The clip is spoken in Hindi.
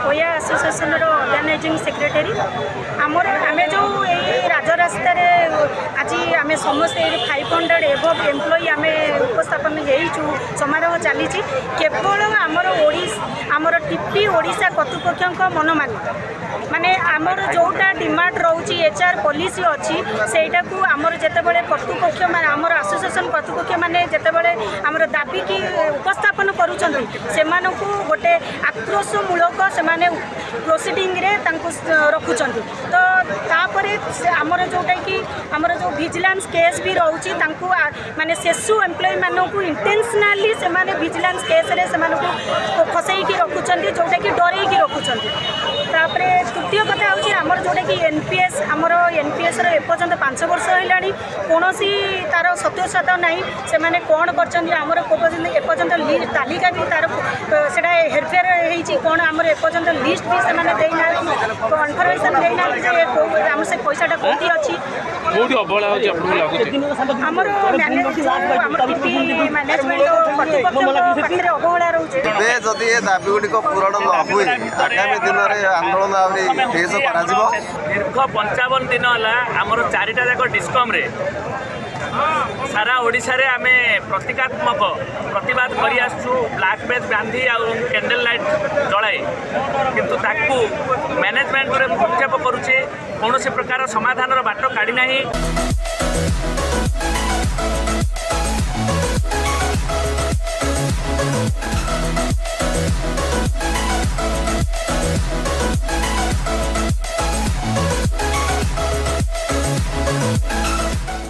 ओया एसोसिएशन ऑर्गेनाइजिंग सेक्रेटरी आमर आमे जो राजरास्त आज आम समस्त 500 एबव एम्प्लॉई आम उपस्थापन हो समारोह चली केवल आमर आमर टीपी ओडिशा कर्तृपक्ष मनमानी माने आमर जोटा डिमांड रोची एचआर पॉलिसी अच्छी सेटा को आमर जेतेबेले कर्तृपक्ष माने आमर एसोसिएशन कर्तृपक्ष माने जेतेबेले आमर दाबी की उपस्थापन करूछंती सेमानकु गोटे आक्रोशमूलक सेमाने प्रोसीडिंग रे तांको रखुछंती तो तापरे आमर जोटा कि आमर जो विजिलेंस केस भी रोची तांको माने सेसु एम्प्लॉय मानकु इंटेंशनली सेमाने विजिलेंस केस रे सेमानकु फसई की रखुछंती जोटा कि डरई की रखुछंती तापरे तृतीय कथा हूँ आमर जोटा कि एनपीएस आमर एनपीएस एपर्यंत 5 वर्ष है कौन तार सत्यसता ना से मैंने कौन कर एपर्यंत लिस्ट तालिका भी तार से हेरफेर हो कौन आमर एपर्यंत लिस्ट भी से देना कन्फर्मेशन देना आम से पैसाटा कौटी अच्छी आमर मैनेजमेंट कर्तृपक्ष पाखे अवहेला रोचे जदि ये दाबी गुड़िक पूरण न हुए आगामी दिन में आंदोलन देश दीर्घ 55 दिन है आमर 4टा जाक डिस्कम रे सारा ओडिशा रे आमे प्रतीकात्मक प्रतिवाद करी आसु ब्लैक बेज बांधी आ कैंडल लाइट जलाए किंतु ताकू मैनेजमेंट रे भूक्षेप करुचे कौन प्रकार समाधान बाट काढ़ी ना।